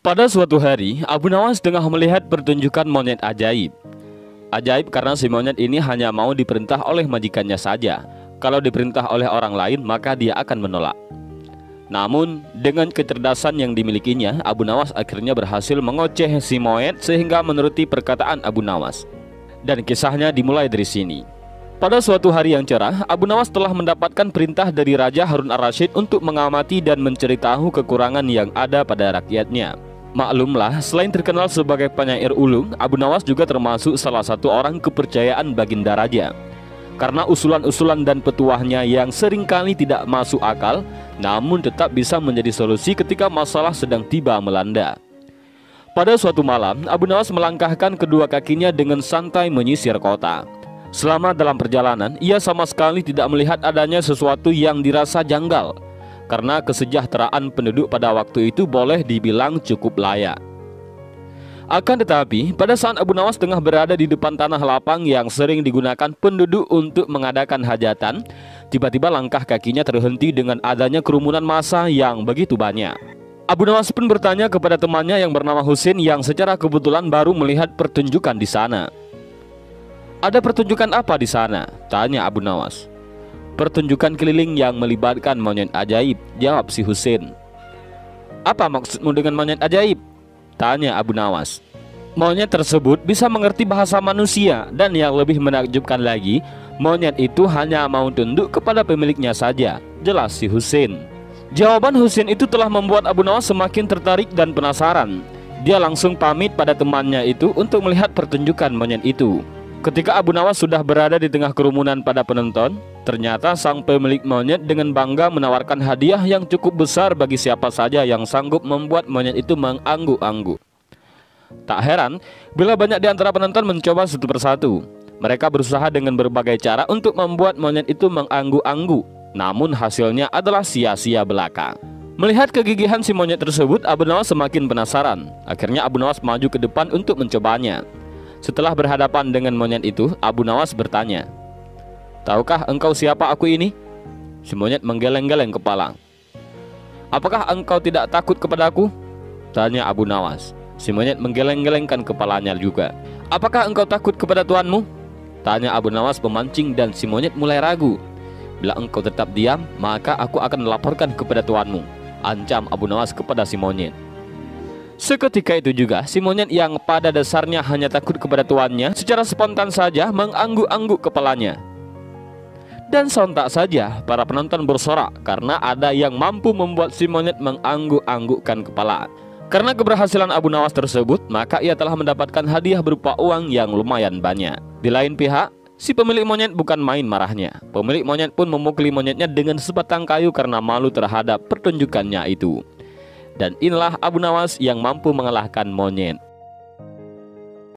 Pada suatu hari, Abu Nawas tengah melihat pertunjukan monyet ajaib. Ajaib karena si monyet ini hanya mau diperintah oleh majikannya saja. Kalau diperintah oleh orang lain, maka dia akan menolak. Namun, dengan kecerdasan yang dimilikinya, Abu Nawas akhirnya berhasil mengoceh si monyet sehingga menuruti perkataan Abu Nawas. Dan kisahnya dimulai dari sini. Pada suatu hari yang cerah, Abu Nawas telah mendapatkan perintah dari Raja Harun ar-Rasyid untuk mengamati dan mencari tahu kekurangan yang ada pada rakyatnya. Maklumlah, selain terkenal sebagai penyair ulung, Abu Nawas juga termasuk salah satu orang kepercayaan Baginda Raja. Karena usulan-usulan dan petuahnya yang seringkali tidak masuk akal, namun tetap bisa menjadi solusi ketika masalah sedang tiba melanda. Pada suatu malam, Abu Nawas melangkahkan kedua kakinya dengan santai menyisir kota. Selama dalam perjalanan, ia sama sekali tidak melihat adanya sesuatu yang dirasa janggal, karena kesejahteraan penduduk pada waktu itu boleh dibilang cukup layak. Akan tetapi, pada saat Abu Nawas tengah berada di depan tanah lapang yang sering digunakan penduduk untuk mengadakan hajatan, tiba-tiba langkah kakinya terhenti dengan adanya kerumunan massa yang begitu banyak. Abu Nawas pun bertanya kepada temannya yang bernama Husin yang secara kebetulan baru melihat pertunjukan di sana. "Ada pertunjukan apa di sana?" tanya Abu Nawas. "Pertunjukan keliling yang melibatkan monyet ajaib," jawab si Husin. "Apa maksudmu dengan monyet ajaib?" tanya Abu Nawas. "Monyet tersebut bisa mengerti bahasa manusia, dan yang lebih menakjubkan lagi, monyet itu hanya mau tunduk kepada pemiliknya saja," jelas si Husin. Jawaban Husin itu telah membuat Abu Nawas semakin tertarik dan penasaran. Dia langsung pamit pada temannya itu untuk melihat pertunjukan monyet itu. Ketika Abu Nawas sudah berada di tengah kerumunan pada penonton, ternyata sang pemilik monyet dengan bangga menawarkan hadiah yang cukup besar bagi siapa saja yang sanggup membuat monyet itu mengangguk-angguk. Tak heran bila banyak di antara penonton mencoba satu persatu. Mereka berusaha dengan berbagai cara untuk membuat monyet itu mengangguk-angguk, namun hasilnya adalah sia-sia belaka. Melihat kegigihan si monyet tersebut, Abu Nawas semakin penasaran. Akhirnya Abu Nawas maju ke depan untuk mencobanya. Setelah berhadapan dengan monyet itu, Abu Nawas bertanya, "Tahukah engkau siapa aku ini?" Si monyet menggeleng-geleng kepala. "Apakah engkau tidak takut kepadaku?" tanya Abu Nawas. Si monyet menggeleng-gelengkan kepalanya juga. "Apakah engkau takut kepada tuanmu?" tanya Abu Nawas memancing, dan si monyet mulai ragu. "Bila engkau tetap diam, maka aku akan melaporkan kepada tuanmu," ancam Abu Nawas kepada si monyet. Seketika itu juga, si monyet yang pada dasarnya hanya takut kepada tuannya secara spontan saja mengangguk-angguk kepalanya. Dan sontak saja para penonton bersorak karena ada yang mampu membuat si monyet mengangguk-anggukkan kepala. Karena keberhasilan Abu Nawas tersebut, maka ia telah mendapatkan hadiah berupa uang yang lumayan banyak. Di lain pihak, si pemilik monyet bukan main marahnya. Pemilik monyet pun memukuli monyetnya dengan sebatang kayu karena malu terhadap pertunjukannya itu. Dan inilah Abu Nawas yang mampu mengalahkan monyet.